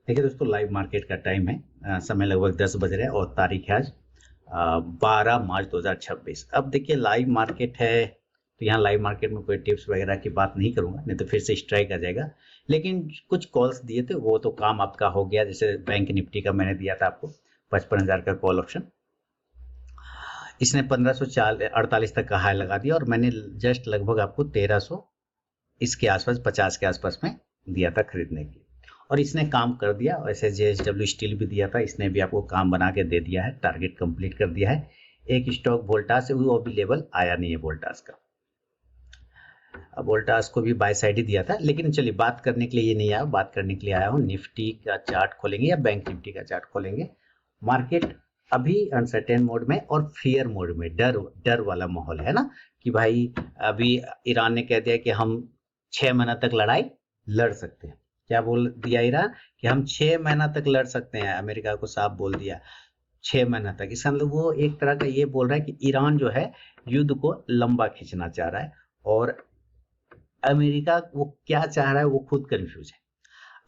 देखिए दोस्तों, live market का टाइम है। समय लगभग 10 बज रहे हैं और तारीख है आज 12 मार्च 2026। अब देखिए लाइव मार्केट है, तो यहाँ लाइव मार्केट में कोई टिप्स वगैरह की बात नहीं करूंगा, नहीं तो फिर से स्ट्राइक आ जाएगा। लेकिन कुछ कॉल्स दिए थे, वो तो काम आपका हो गया। जैसे बैंक निफ्टी का मैंने दिया था आपको 55,000 का कॉल ऑप्शन, इसने 1548 तक का हाई लगा दिया और मैंने जस्ट लगभग आपको 1300 इसके आसपास 50 के आसपास में दिया था खरीदने की, और इसने काम कर दिया। वैसे जेएसडब्ल्यू स्टील भी दिया था, इसने भी आपको काम बना के दे दिया है, टारगेट कंप्लीट कर दिया है। एक स्टॉक वोल्टास है, वो भी लेवल आया नहीं है वोल्टास का। अब वोल्टास को भी बाय साइड ही दिया था, लेकिन चलिए बात करने के लिए ये नहीं आया, बात करने के लिए आया हूँ। निफ्टी का चार्ट खोलेंगे या बैंक निफ्टी का चार्ट खोलेंगे। मार्केट अभी अनसर्टेन मोड में और फियर मोड में, डर डर वाला माहौल है ना, कि भाई अभी ईरान ने कह दिया कि हम 6 महीना तक लड़ाई लड़ सकते हैं। क्या बोल दिया ईरान? कि हम 6 महीना तक लड़ सकते हैं। अमेरिका को साफ बोल दिया 6 महीना तक। इसका मतलब वो एक तरह का ये बोल रहा है कि ईरान जो है युद्ध को लंबा खींचना चाह रहा है, और अमेरिका वो क्या चाह रहा है वो खुद कंफ्यूज है।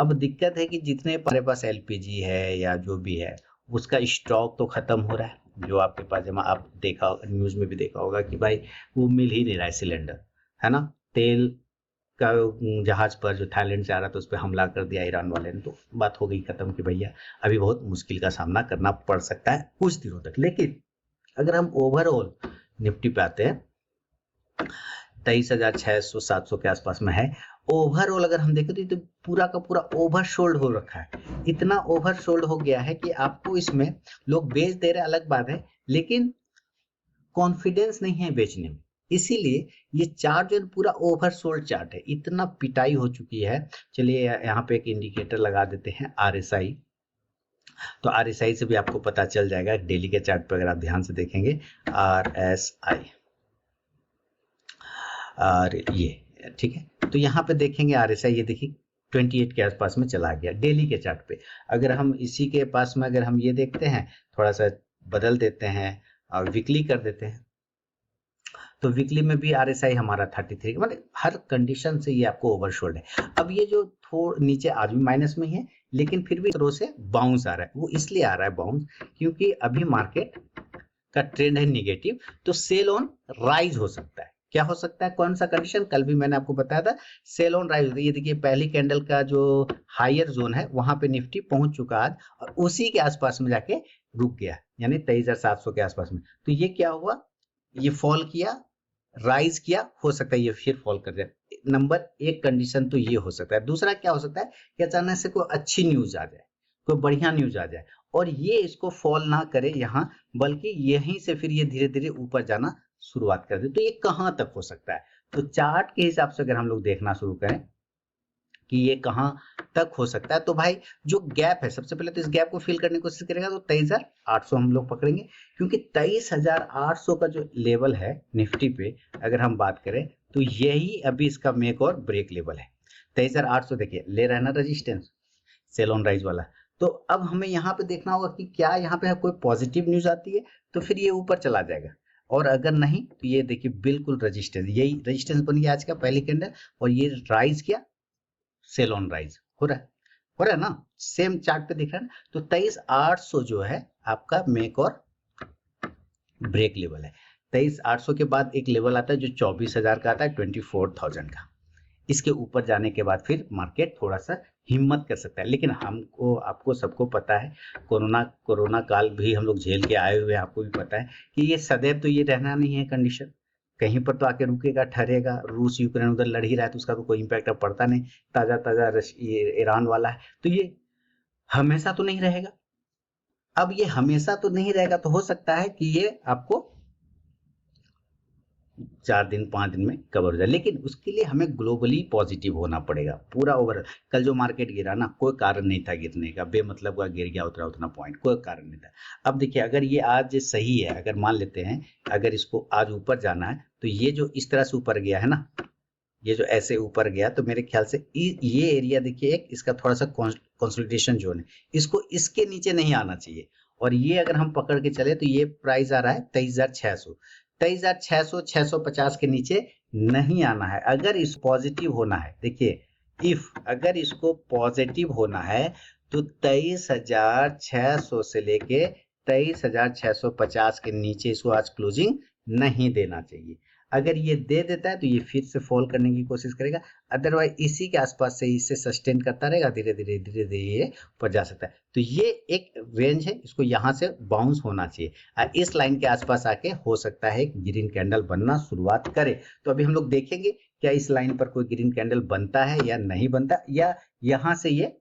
अब दिक्कत है कि जितने हमारे पास एलपीजी है या जो भी है, उसका स्टॉक तो खत्म हो रहा है। जो आपके पास जमा आप देखा न्यूज में भी देखा होगा कि भाई वो मिल ही नहीं रहा है सिलेंडर, है ना। तेल का जहाज पर जो थाईलैंड से आ रहा था उस पर हमला कर दिया ईरान वाले ने, तो बात हो गई खत्म कि भैया अभी बहुत मुश्किल का सामना करना पड़ सकता है कुछ दिनों तक। लेकिन अगर हम ओवरऑल निफ्टी पे आते हैं, 23,600-700 के आसपास में है। ओवरऑल अगर हम देखें तो पूरा का पूरा ओवरसोल्ड हो रखा है। इतना ओवरसोल्ड हो गया है कि आपको इसमें लोग बेच दे रहे, अलग बात है, लेकिन कॉन्फिडेंस नहीं है बेचने में। इसीलिए ये चार्ट जो है पूरा ओवरसोल्ड चार्ट है, इतना पिटाई हो चुकी है। चलिए यहाँ पे एक इंडिकेटर लगा देते हैं, आरएसआई। तो आरएसआई से भी आपको पता चल जाएगा डेली के चार्ट पर, अगर आप ध्यान से देखेंगे आरएसआई, और ये ठीक है। तो यहाँ पे देखेंगे आरएसआई, ये देखिए 28 के आसपास में चला गया डेली के चार्ट पे। अगर हम इसी के पास में अगर हम ये देखते हैं, थोड़ा सा बदल देते हैं और वीकली कर देते हैं, तो वीकली में भी आरएसआई हमारा 33, मतलब हर कंडीशन से ये आपको ओवरशोल्ड है। अब ये जो थोड़ा नीचे आज भी माइनस में है, लेकिन फिर भी थ्रो से बाउंस आ रहा है। वो इसलिए आ रहा है बाउंस क्योंकि अभी मार्केट का ट्रेंड है निगेटिव, तो सेल ऑन राइज हो सकता है। क्या हो सकता है? कौन सा कंडीशन? कल भी मैंने आपको बताया था, सेल ऑन राइज। ये देखिए पहली कैंडल का जो हायर जोन है वहां पे निफ्टी पहुंच चुका आज, और उसी के आसपास में जाके रुक गया, यानी 23,700 के आसपास में। तो ये क्या हुआ? ये फॉल किया, राइज किया, हो सकता है ये फिर फॉल कर जाए। नंबर एक कंडीशन तो ये हो सकता है। दूसरा क्या हो सकता है कि अचानक से कोई अच्छी न्यूज आ जाए, कोई बढ़िया न्यूज आ जाए, और ये इसको फॉल ना करे यहाँ, बल्कि यहीं से फिर ये धीरे धीरे ऊपर जाना शुरुआत कर दे। तो ये कहाँ तक हो सकता है? तो चार्ट के हिसाब से अगर हम लोग देखना शुरू करें कि ये कहाँ तक हो सकता है, तो भाई जो गैप है, सबसे पहले तो इस गैप को फिल करने की कोशिश करेगा, तो 23,800 हम लोग पकड़ेंगे। क्योंकि 23,800 का जो लेवल है निफ्टी पे, अगर हम बात करें तो यही अभी इसका मेक और ब्रेक लेवल है। 23,800 देखिए ले रहा है ना रेजिस्टेंस, सेल ऑन राइज वाला। तो अब हमें यहाँ पे देखना होगा कि क्या यहाँ पे कोई पॉजिटिव न्यूज आती है तो फिर ये ऊपर चला जाएगा, और अगर नहीं तो ये देखिए बिल्कुल रेजिस्टेंस, यही रेजिस्टेंस बन गया आज का पहली कैंडल, और ये राइज किया, सेल ऑन राइज हो रहा है, हो रहा है ना, सेम चार्ट पे दिख रहा है ना। तो 23,800 जो है आपका मेक और ब्रेक लेवल है। 23,800 के बाद एक लेवल आता है जो 24,000 का आता है, 24,000 का। इसके ऊपर जाने के बाद फिर मार्केट थोड़ा सा हिम्मत कर सकता है। लेकिन हमको, आपको सबको पता है, कोरोना काल भी हम लोग झेल के आए हुए हैं, आपको भी पता है कि ये सदैव तो ये रहना नहीं है कंडीशन, कहीं पर तो आके रुकेगा, ठहरेगा। रूस यूक्रेन उधर लड़ ही रहा है तो उसका तो कोई इम्पैक्ट अब पड़ता नहीं, ताजा ताजा ये ईरान वाला है, तो ये हमेशा तो नहीं रहेगा। अब ये हमेशा तो नहीं रहेगा, तो हो सकता है कि ये आपको 4 दिन 5 दिन में कवर हो जाए, लेकिन उसके लिए हमें ग्लोबली पॉजिटिव होना पड़ेगा पूरा ओवर। कल जो मार्केट गिरा ना, कोई कारण नहीं था गिरने का, बेमतलब का गिर गया उतना उतना पॉइंट, कोई कारण नहीं था। अब देखिए अगर ये आज सही है, अगर मान लेते हैं अगर इसको आज ऊपर जाना है, तो ये जो इस तरह से ऊपर गया है ना, ये जो ऐसे ऊपर गया, तो मेरे ख्याल से ये एरिया देखिए, एक इसका थोड़ा सा कंसोलिडेशन जोन है, इसको इसके नीचे नहीं आना चाहिए। और ये अगर हम पकड़ के चले तो ये प्राइस आ रहा है 23,600, 23,600 650 के नीचे नहीं आना है। अगर इस पॉजिटिव होना है, देखिए इफ अगर इसको पॉजिटिव होना है तो 23,600 से लेके 23,650 के नीचे इसको आज क्लोजिंग नहीं देना चाहिए। अगर ये दे देता है तो ये फिर से फॉल करने की कोशिश करेगा, अदरवाइज इसी के आसपास से इसे सस्टेन करता रहेगा, धीरे धीरे धीरे धीरे ये ऊपर जा सकता है। तो ये एक रेंज है, इसको यहाँ से बाउंस होना चाहिए। इस लाइन के आसपास आके हो सकता है ग्रीन कैंडल बनना शुरुआत करे। तो अभी हम लोग देखेंगे क्या इस लाइन पर कोई ग्रीन कैंडल बनता है या नहीं बनता, या यहाँ से ये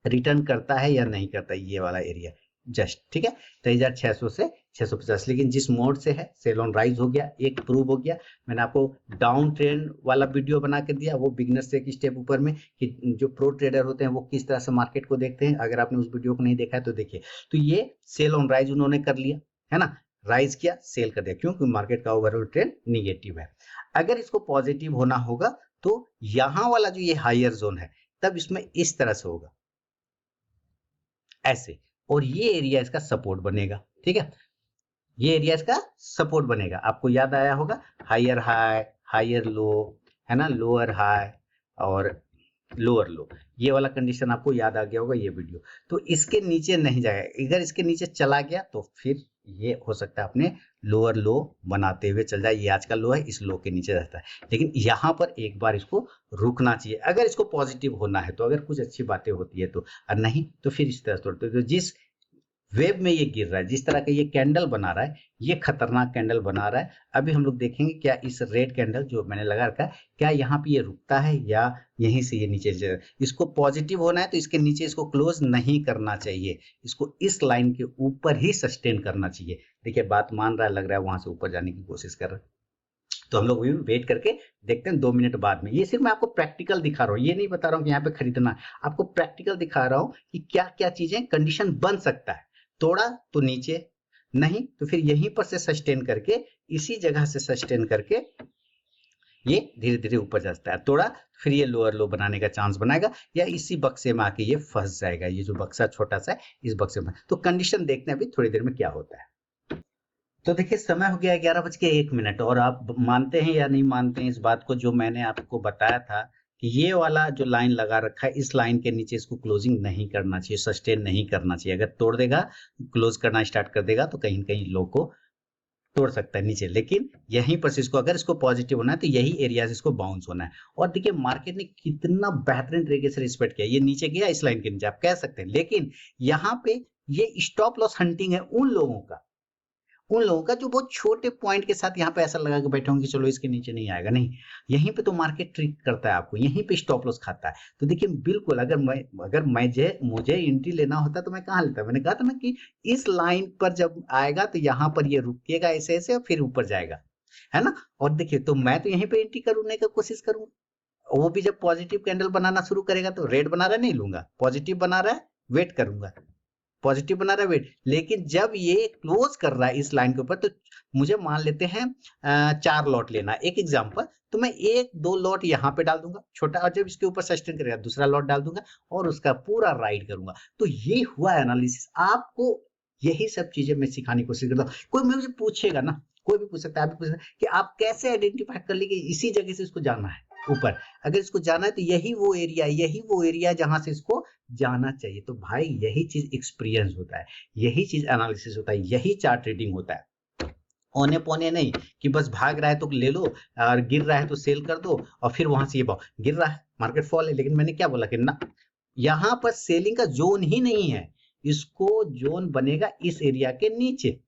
रिटर्न करता है या नहीं करता, ये वाला एरिया जस्ट ठीक है 23,600 से 650। लेकिन जिस मोड से है सेल ऑन राइज हो गया, एक प्रूव हो गया। मैंने आपको डाउन ट्रेंड वाला वीडियो बना के दिया, वो बिगनर से एक स्टेप ऊपर में, कि जो प्रो ट्रेडर होते हैं वो किस तरह से मार्केट को देखते हैं। अगर आपने उस वीडियो को नहीं देखा है तो देखिए। तो ये सेल ऑन राइज उन्होंने कर लिया है ना, राइज किया, सेल कर दिया, क्योंकि मार्केट का ओवरऑल ट्रेंड निगेटिव है। अगर इसको पॉजिटिव होना होगा तो यहाँ वाला जो ये हायर जोन है, तब इसमें इस तरह से होगा ऐसे, और ये एरिया इसका सपोर्ट बनेगा। ठीक है, ये एरिया इसका सपोर्ट बनेगा। आपको याद आया होगा हायर हाई, हायर लो, है ना, लोअर हाई और लोअर लो, ये वाला कंडीशन आपको याद आ गया होगा ये वीडियो। तो इसके नीचे नहीं जाएगा, अगर इसके नीचे चला गया तो फिर ये हो सकता है अपने लोअर लो बनाते हुए चल जाए। ये आज का लो है, इस लो के नीचे रहता है, लेकिन यहाँ पर एक बार इसको रुकना चाहिए अगर इसको पॉजिटिव होना है तो, अगर कुछ अच्छी बातें होती है तो, और नहीं तो फिर इस तरह तोड़ते। तो जिस वेब में ये गिर रहा है, जिस तरह का ये कैंडल बना रहा है, ये खतरनाक कैंडल बना रहा है। अभी हम लोग देखेंगे क्या इस रेड कैंडल जो मैंने लगा रखा है, क्या यहाँ पे ये रुकता है या यहीं से ये नीचे। इसको पॉजिटिव होना है तो इसके नीचे इसको क्लोज नहीं करना चाहिए, इसको इस लाइन के ऊपर ही सस्टेन करना चाहिए। देखिए बात मान रहा है, लग रहा है वहां से ऊपर जाने की कोशिश कर रहा है। तो हम लोग भी वेट करके देखते हैं 2 मिनट बाद में। ये सिर्फ मैं आपको प्रैक्टिकल दिखा रहा हूँ, ये नहीं बता रहा हूँ कि यहाँ पे खरीदना है, आपको प्रैक्टिकल दिखा रहा हूँ कि क्या क्या चीजें कंडीशन बन सकता है। तोड़ा तो नीचे, नहीं तो फिर यहीं पर से सस्टेन करके, इसी जगह से सस्टेन करके ये धीरे धीरे ऊपर जाता है। तोड़ा फिर ये लोअर लो बनाने का चांस बनाएगा, या इसी बक्से में आके ये फंस जाएगा। ये जो बक्सा छोटा सा है, इस बक्से में। तो कंडीशन देखते हैं अभी थोड़ी देर में क्या होता है। तो देखिए समय हो गया 11:01, और आप मानते हैं या नहीं मानते हैं इस बात को, जो मैंने आपको बताया था कि ये वाला जो लाइन लगा रखा है, इस लाइन के नीचे इसको क्लोजिंग नहीं करना चाहिए, सस्टेन नहीं करना चाहिए। अगर तोड़ देगा, क्लोज करना स्टार्ट कर देगा, तो कहीं कहीं लो को तोड़ सकता है नीचे। लेकिन यहीं पर से इसको, अगर इसको पॉजिटिव होना है तो यही एरिया से इसको बाउंस होना है। और देखिए मार्केट ने कितना बेहतरीन तरीके से रिस्पेक्ट किया, ये नीचे गया इस लाइन के नीचे आप कह सकते हैं, लेकिन यहाँ पे ये स्टॉप लॉस हंटिंग है उन लोगों का जो बहुत छोटे पॉइंट के साथ यहाँ पे ऐसा लगा के बैठे होंगे कि चलो इसके नीचे नहीं आएगा। नहीं, यहीं पे तो मार्केट ट्रिक करता है आपको, यहीं पे स्टॉप लॉस खाता है। तो देखिए बिल्कुल, अगर मुझे एंट्री लेना होता तो मैं कहाँ लेता। मैंने कहा था ना कि इस लाइन पर जब आएगा तो यहाँ पर ये रुकेगा ऐसे ऐसे और फिर ऊपर जाएगा, है ना। और देखिए तो मैं तो यहीं पे एंट्री करने का कोशिश करूंगा। वो भी जब पॉजिटिव कैंडल बनाना शुरू करेगा तो रेड बना रहा है नहीं लूंगा, पॉजिटिव बना रहा है वेट करूंगा, पॉजिटिव बना रहा है वेट। लेकिन जब ये क्लोज कर रहा है इस लाइन के ऊपर, तो मुझे मान लेते हैं 4 लॉट लेना, एक एग्जांपल, तो मैं 1-2 लॉट यहाँ पे डाल दूंगा छोटा, और जब इसके ऊपर सस्टेन करेगा दूसरा लॉट डाल दूंगा और उसका पूरा राइड करूंगा। तो ये हुआ एनालिसिस। आपको यही सब चीजें मैं सिखाने की कोशिश करता हूँ। कोई मुझे पूछेगा ना, कोई भी पूछ सकता है, आप भी पूछ सकते हैं कि आप कैसे आइडेंटिफाई कर लीजिए इसी जगह से इसको जाना है ऊपर। अगर इसको जाना है तो यही वो एरिया जहां से इसको जाना चाहिए। तो भाई यही चीज एक्सपीरियंस होता है, यही चीज एनालिसिस होता है, यही चार्ट रीडिंग होता है। औने पौने नहीं कि बस भाग रहा है तो ले लो, और गिर रहा है तो सेल कर दो, और फिर वहां से ये भाव गिर रहा है मार्केट फॉल है। लेकिन मैंने क्या बोला कि ना, यहाँ पर सेलिंग का जोन ही नहीं है, इसको जोन बनेगा इस एरिया के नीचे।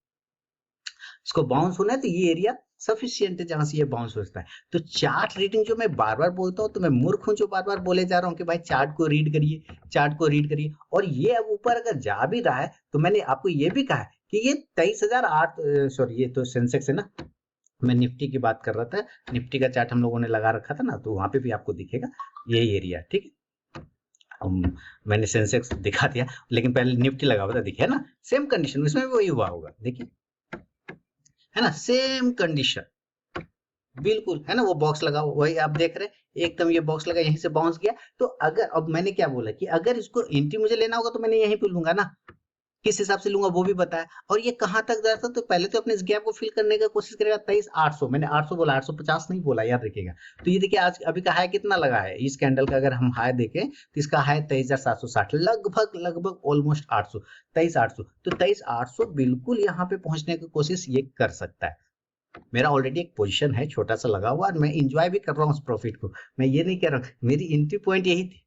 इसको बाउंस होना है तो ये एरिया सफिशियंट है जहां से ये बाउंस होता है। तो चार्ट रीडिंग जो मैं बार बार बोलता हूँ, तो मैं मूर्ख हूं जो बार बार बोले जा रहा हूँ कि भाई चार्ट को रीड करिए, चार्ट को रीड करिए। और ये अब ऊपर अगर जा भी रहा है तो मैंने आपको ये भी कहा है कि ये 23,008, सॉरी ये तो सेंसेक्स है ना, मैं निफ्टी की बात कर रहा था। निफ्टी का चार्ट हम लोगों ने लगा रखा था ना, तो वहां पे भी आपको दिखेगा यही एरिया। ठीक है, मैंने सेंसेक्स दिखा दिया, लेकिन पहले निफ्टी लगा हुआ था, दिखे ना, सेम कंडीशन उसमें भी वही हुआ होगा। देखिए है ना, सेम कंडीशन बिल्कुल, है ना। वो बॉक्स लगा वही आप देख रहे हैं, एकदम ये बॉक्स लगा, यहीं से बाउंस गया। तो अगर अब मैंने क्या बोला कि अगर इसको एंट्री मुझे लेना होगा तो मैंने यहीं पे लूंगा ना, किस हिसाब से लूंगा वो भी बताया, और ये कहाँ तक जाता है, तो पहले तो अपने इस गैप को फिल करने का कोशिश करेगा 23,800, मैंने 800 बोला, 850 नहीं बोला, याद रखिएगा। तो ये देखिए आज अभी का हाई कितना लगा है इस कैंडल का, अगर हम हाई देखें तो इसका हाई 23,760, लगभग लगभग ऑलमोस्ट 800, 23,800। तो 23,800 बिल्कुल यहाँ पे पहुंचने की कोशिश ये कर सकता है। मेरा ऑलरेडी एक पोजीशन है छोटा सा लगा हुआ, और मैं इंजॉय भी कर रहा हूँ उस प्रॉफिट को। मैं ये नहीं कह रहा हूँ, मेरी एंट्री पॉइंट यही थी,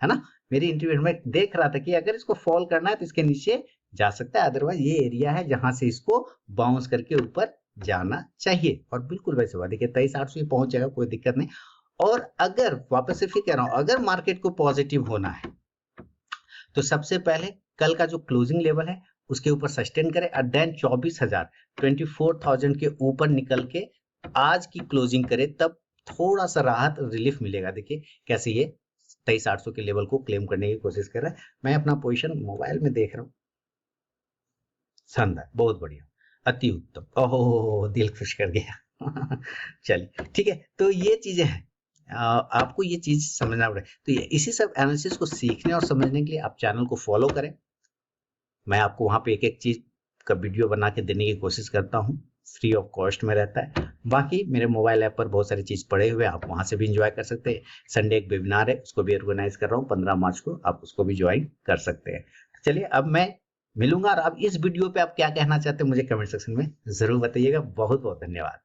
है ना। मेरी एंट्री पॉइंट में देख रहा था कि अगर इसको फॉल करना है तो इसके नीचे जा सकता है, अदरवाइज ये एरिया है जहां से इसको बाउंस करके ऊपर जाना चाहिए। और बिल्कुल वैसे हुआ, देखिए 23,800 ये पहुंच जाएगा, कोई दिक्कत नहीं। और अगर वापस से फिर कह रहा हूं, अगर मार्केट को पॉजिटिव होना है तो सबसे पहले कल का जो क्लोजिंग लेवल है उसके ऊपर सस्टेन करे, और देन 24,000 24,000 के ऊपर निकल के आज की क्लोजिंग करे, तब थोड़ा सा राहत रिलीफ मिलेगा। देखिए कैसे ये 23,800 के लेवल को क्लेम करने की कोशिश कर रहा है। मैं अपना पोजीशन मोबाइल में देख रहा हूँ, शानदार, बहुत बढ़िया, अति उत्तम, ओहो दिल खुश कर गया। चलिए ठीक है, तो ये चीजें हैं, आपको ये चीज समझना पड़ेगा। तो ये इसी सब एनालिसिस को सीखने और समझने के लिए आप चैनल को फॉलो करें। मैं आपको वहां पे एक एक चीज का वीडियो बना के देने की कोशिश करता हूँ, फ्री ऑफ कॉस्ट में रहता है। बाकी मेरे मोबाइल ऐप पर बहुत सारी चीज पड़े हुए हैं, आप वहां से भी इंजॉय कर सकते हैं। संडे एक वेबिनार है, उसको भी ऑर्गेनाइज कर रहा हूँ 15 मार्च को, आप उसको भी ज्वाइन कर सकते हैं। चलिए अब मैं मिलूंगा, और आप इस वीडियो पे आप क्या कहना चाहते हैं मुझे कमेंट सेक्शन में जरूर बताइएगा। बहुत बहुत धन्यवाद।